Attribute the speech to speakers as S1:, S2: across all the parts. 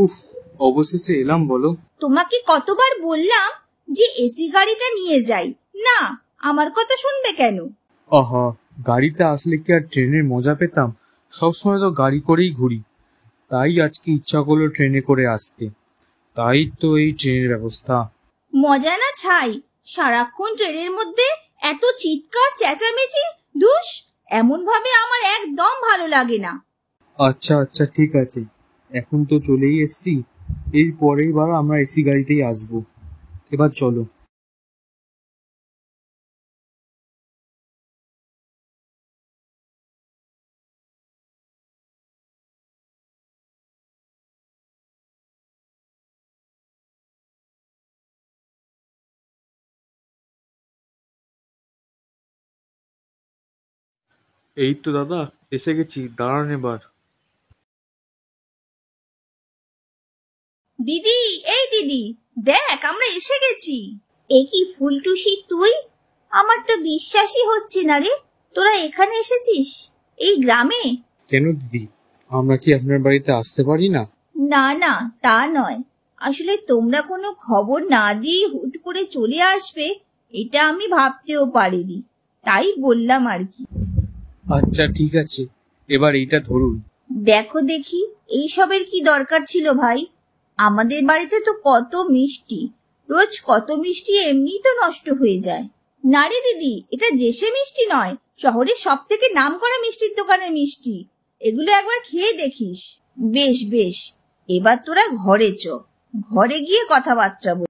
S1: উফ, অবশেষে এলাম। বলো।
S2: তোমাকে কতবার বললাম যে এসি গাড়িটা নিয়ে যাই না, আমার কথা শুনবে কেন?
S1: আহা, গাড়িতে আসলে কি আর ট্রেনের মজা পেতাম? সবসময় তো গাড়ি করেই ঘুরি, তাই আজকে ইচ্ছা করলো ট্রেনে করে আসতে। তাই তো এই ট্রেনের ব্যবস্থা।
S2: মজা না ছাই, সারাক্ষণ ট্রেনের মধ্যে এত চিৎকার চেঁচামেচি, ধুস, এমন ভাবে আমার একদম ভালো লাগে না।
S1: আচ্ছা আচ্ছা, ঠিক আছে, এখন তো চলেই এসছি। এর পরের বার আমরা এসি গাড়িতেই আসবো। এবার চলো। এই তো দাদা, এসে গেছি, দাঁড়ান এবার।
S2: দিদি, এই দিদি, দেখ আমরা এসে গেছি। এ কি ফুলটুসি তুই? আমার তো বিশ্বাসই হচ্ছে না রে, তোরা এখানে এসেছিস এই গ্রামে।
S1: কেন দিদি, আমরা কি আপনার বাড়িতে আসতে পারি না?
S2: না না, তা নয়, আসলে তোমরা কোনো খবর না দিয়ে হুট করে চলে আসবে এটা আমি ভাবতেও পারিনি, তাই বললাম আর কি।
S1: আচ্ছা ঠিক আছে, এবার এইটা ধরুন।
S2: দেখো দেখি, এইসবের কি দরকার ছিল ভাই? আমাদের বাড়িতে তো কত মিষ্টি, রোজ কত মিষ্টি এমনি তো নষ্ট হয়ে যায়। না রে দিদি, এটা দেশে মিষ্টি নয়, শহরের সব থেকে নামকরা মিষ্টির দোকানের মিষ্টি। এগুলো একবার খেয়ে দেখিস। বেশ বেশ, এবার তোরা ঘরে চ, ঘরে গিয়ে কথাবার্তা বল।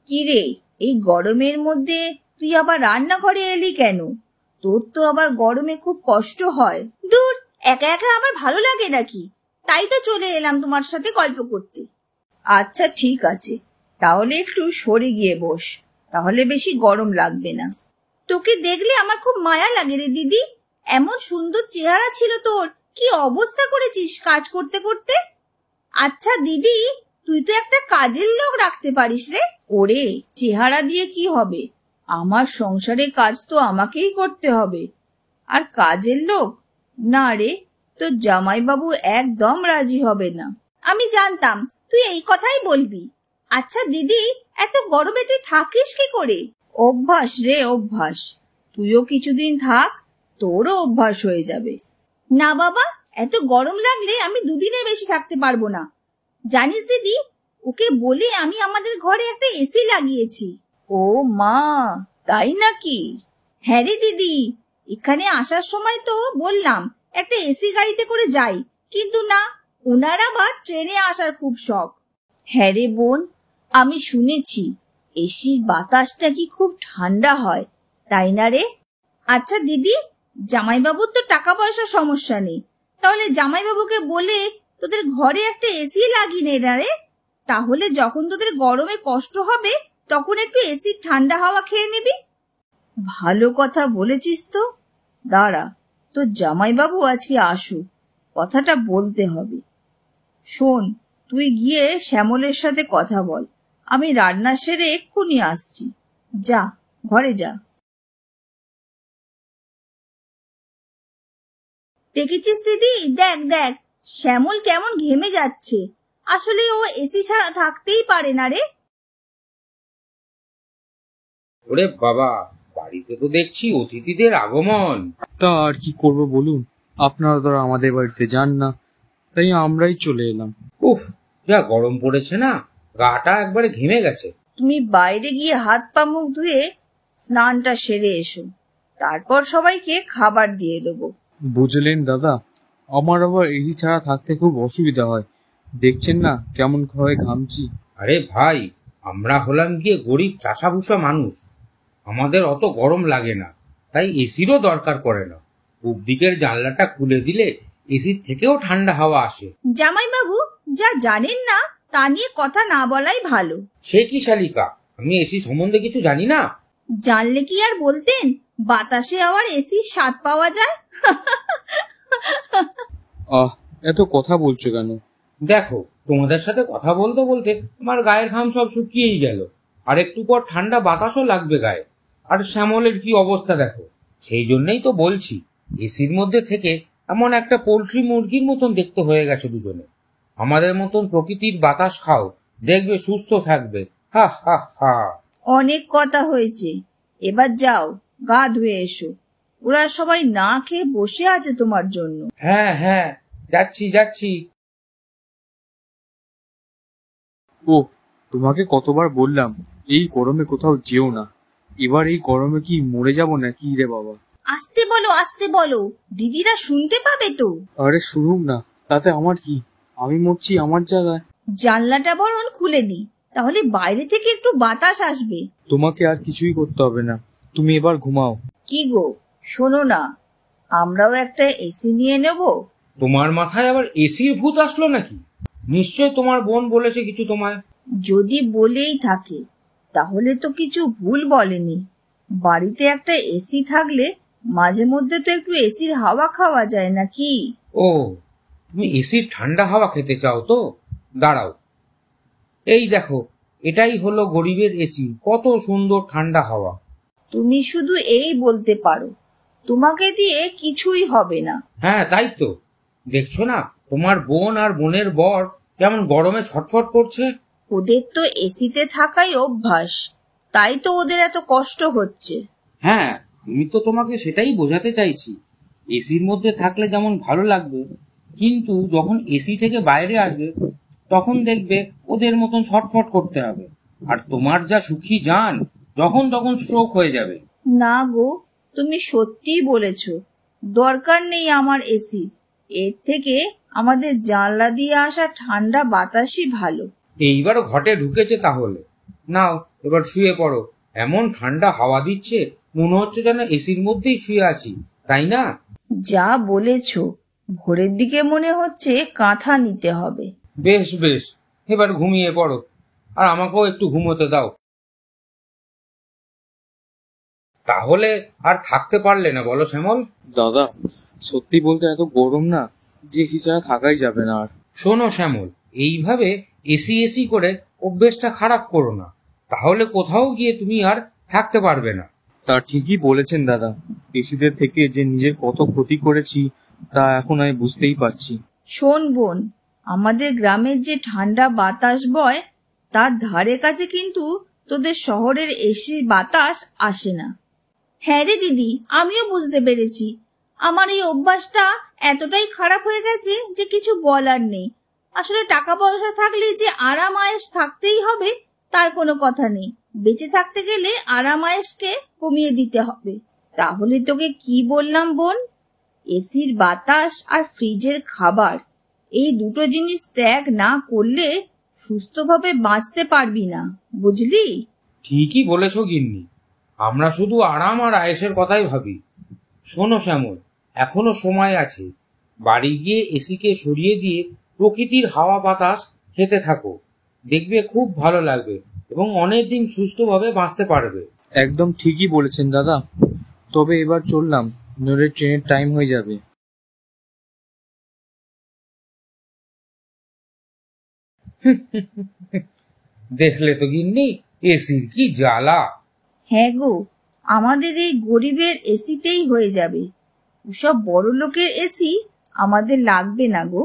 S2: কি রে, এই গরমের মধ্যে তুই আবার রান্নাঘরে এলি কেন? তোর তো আবার গরমে খুব কষ্ট হয়। দূর, একা একা আবার ভালো লাগে নাকি? তাই তো চলে এলাম তোমার সাথে গল্প করতে। আচ্ছা ঠিক আছে, তাহলে একটু সরে গিয়ে বস, তাহলে বেশি গরম লাগবে না। তোকে দেখলে আমার খুব মায়া লাগে রে দিদি, এমন সুন্দর চেহারা ছিল তোর, কি অবস্থা করেছিস কাজ করতে করতে। আচ্ছা দিদি, তুই তো একটা কাজের লোক রাখতে পারিস রে। ওরে, চেহারা দিয়ে কি হবে, আমার সংসারে কাজ তো আমাকেই করতে হবে। আর কাজের লোক না রে, তোর জামাইবাবু একদম রাজি হবে না। আমি জানতাম তুই এই কথাই বলবি। আচ্ছা দিদি, এত গরমে তুই থাকিস কি করে? অভ্যাস রে অভ্যাস, তুইও কিছুদিন থাক, তোরও অভ্যাস হয়ে যাবে। না বাবা, এত গরম লাগলে আমি দুদিনের বেশি থাকতে পারবো না। জানিস দিদি, ওকে বলে আমি আমাদের ঘরে একটা এসি লাগিয়েছি। ও মা, তাই নাকি? হ্যাঁ রে দিদি, এখানে আসার সময় তো বললাম একটা এসি গাড়িতে করে যাই, কিন্তু না, ওনার আবার ট্রেনে আসার খুব শখ। হ্যাঁ রে বোন, আমি শুনেছি এসির বাতাসটা কি খুব ঠান্ডা হয়, তাই না রে? আচ্ছা দিদি, জামাইবাবুর তো টাকা পয়সার সমস্যা নেই, তাহলে জামাইবাবুকে বলে তোদের ঘরে একটা এসি লাগিয়ে নে না রে। তাহলে যখন তোদের গরমে কষ্ট হবে তখন একটু এসির ঠান্ডা হাওয়া খেয়ে নিবি। ভালো কথা বলেছিস তো, দাঁড়া, তোর জামাইবাবু আজকে আসুক, কথাটা বলতে হবে। শোন, তুই গিয়ে শ্যামলের সাথে কথা বল, আমি রান্না সেরে এক্ষুনি আসছি। যা, ঘরে যা। দেখেছিস দিদি, দেখ দেখ, শ্যামল কেমন ঘেমে যাচ্ছে। আসলে ও এসি ছাড়া থাকতেই পারে না রে।
S3: ওরে বাবা, বাড়িতে তো দেখছি অতিথিদের আগমন।
S1: তা আর কি করব বলুন, আপনারা তো আর আমাদের বাড়িতে যান না, তাই আমরাই চলে এলাম।
S3: উফ, যা গরম পড়েছে না, গাটা একবারে ঘেমে গেছে।
S2: তুমি বাইরে গিয়ে হাত পা মুখ ধুয়ে স্নানটা সেরে এসো, তারপর সবাইকে খাবার দিয়ে দেবো।
S1: বুঝলেন দাদা, আমার আবার এসি ছাড়া থাকতে খুব অসুবিধা হয়, দেখছেন না কেমন ভাবে ঘামছি।
S3: আরে ভাই, আমরা হলাম গিয়ে গরিব চাষাভুষা মানুষ, আমাদের অত গরম লাগে না, তাই এসিরও দরকার পড়ে না। পূব দিকের জানলাটা খুলে দিলে এসির থেকেও ঠান্ডা হাওয়া আসে।
S2: জামাইবাবু যা জানেন না তা নিয়ে কথা না বলাই ভালো।
S3: সে কি শালিকা, আমি এসি সম্বন্ধে কিছু জানি না?
S2: জানলে কি আর বলতেন, বাতাসে আবার এসির স্বাদ পাওয়া যায়।
S1: আহ, এত কথা বলছো কেন?
S3: দেখো, তোমাদের সাথে কথা বলতে বলতে আমার গায়ের ঘাম সব শুকিয়েই গেল, আর একটু পর ঠান্ডা বাতাসও লাগবে গায়ে। আর শ্যামলের কি অবস্থা দেখো। সেই জন্যই তো বলছি, এসির মধ্যে থেকে এমন একটা পোল্ট্রি মুরগির মতন দেখতে হয়ে গেছে দুজনে। আমাদের মতন প্রকৃতির বাতাস খাও, দেখবে সুস্থ থাকবে। হা হা হা।
S2: অনেক কথা হয়েছে, এবার যাও গা ধুয়ে এসো। ওরা সবাই না খেয়ে বসে আছে তোমার জন্য।
S3: হ্যাঁ হ্যাঁ, যাচ্ছি যাচ্ছি।
S1: ও, তোমাকে কতবার বললাম এই গরমে কোথাও যেও না। এবার এই গরমে কি মরে যাব না কি রে বাবা?
S2: আসতে বলো আসতে বলো, দিদিরা শুনতে পাবে তো।
S1: আরে শুনুক না, তাতে আমার কি? আমি মরছি আমার জায়গায়।
S2: জানলাটা বরং খুলে দিই, তাহলে বাইরে থেকে একটু বাতাস আসবে।
S1: তোমাকে আর কিছুই করতে হবে না, তুমি এবার ঘুমাও।
S2: কি গো, শোনো না, আমরাও একটা এসি নিয়ে নেব।
S3: তোমার মাথায় আবার এসির ভূত আসলো নাকি? নিশ্চয় তোমার বোন বলেছে কিছু তোমায়।
S2: যদি বলেই থাকে তাহলে তো কিছু ভুল বলেনি। বাড়িতে একটা এসি থাকলে মাঝে মধ্যে তো একটু এসির হাওয়া খাওয়া যায় নাকি?
S3: ও, তুমি এসির ঠান্ডা হাওয়া খেতে চাও তো? দাঁড়াও, এই দেখো, এটাই হলো গরিবের এসি। কত সুন্দর ঠান্ডা হাওয়া।
S2: তুমি শুধু এই বলতে পারো, তোমাকে দিয়ে কিছুই হবে না।
S3: হ্যাঁ, তাই তো। দেখছো না তোমার বোন আর বোনের বর কেমন গরমে ছটফট করছে?
S2: ওদের তো এসিতে থাকাই অভ্যাস, তাই তো ওদের এত কষ্ট হচ্ছে।
S3: হ্যাঁ, আমি তো তোমাকে সেটাই বোঝাতে চাইছি। এসির মধ্যে থাকলে যেমন ভালো লাগবে, কিন্তু যখন এসি থেকে বাইরে আসবে তখন দেখবে ওদের মতন ছটফট করতে হবে। আর তোমার যা সুখী জান, যখন তখন স্ট্রোক হয়ে যাবে।
S2: না গো, তুমি সত্যিই বলেছ, দরকার নেই আমার এসির। এর থেকে আমাদের জানলা দিয়ে আসা ঠান্ডা বাতাসই ভালো।
S3: এইবার ঘটে ঢুকেছে তাহলে। নাও, এবার শুয়ে পড়ো। এমন ঠান্ডা হাওয়া দিচ্ছে, মনে হচ্ছে যেন এসির মধ্যেই শুয়ে আছি, তাই না?
S2: যা বলেছ, ভোরের দিকে মনে হচ্ছে কাঁথা নিতে হবে।
S3: বেশ বেশ, এবার ঘুমিয়ে পড়ো, আর আমাকেও একটু ঘুমোতে দাও। তাহলে আর থাকতে পারলে না বলো শ্যামল?
S1: দাদা, সত্যি বলতে এত গরম না যে এসি ছাড়া থাকাই যাবে না আর।
S3: শোনো শ্যামল, এইভাবে এসি এসি করে অভ্যেসটা খারাপ করো না, তাহলে কোথাও গিয়ে তুমি আর থাকতে পারবে না।
S1: তা ঠিকই বলেছেন দাদা, এসিদের থেকে যে নিজের কত ক্ষতি করেছি তা এখন আমি বুঝতেই পারছি।
S2: শোন বোন, আমাদের গ্রামের যে ঠান্ডা বাতাস বয় তার ধারে কাছে কিন্তু তোদের শহরের এসির বাতাস আসে না। হ্যাঁ রে দিদি, আমিও বুঝতে পেরেছি। আমার এই অভ্যাসটা এতটাই খারাপ হয়ে গেছে যে কিছু বলার নেই। আসলে টাকা পয়সা থাকলে যে আরাম আয়েশ থাকতেই হবে তার কোনো কথা নেই। বেঁচে থাকতে গেলে আরাম আয়েশকে কমিয়ে দিতে হবে। তাহলে তোকে কি বললাম বোন, এসির বাতাস আর ফ্রিজের খাবার, এই দুটো জিনিস ত্যাগ না করলে সুস্থভাবে বাঁচতে পারবি না, বুঝলি?
S3: ঠিকই বলেছো গিন্নি, আমরা শুধু আরাম আর আয়েশের কথাই ভাবি। শোনো শ্যামল, এখনো সময় আছে। বাড়ি গিয়ে এসিকে সরিয়ে দিয়ে প্রকৃতির হাওয়া বাতাস খেতে থাকো, দেখবে খুব ভালো লাগবে এবং অনেকদিন সুস্থভাবে বাঁচতে পারবে।
S1: একদম ঠিকই বলেছেন দাদা, তবে এবার চললাম, নইলে ট্রেনের টাইম হয়ে যাবে।
S3: দেখলে তো গিন্নি, এসির কি জ্বালা।
S2: হ্যাঁ গো, আমাদের এই গরিবের এসিতেই হয়ে যাবে। ওসব বড় লোকের এসি আমাদের লাগবে না গো।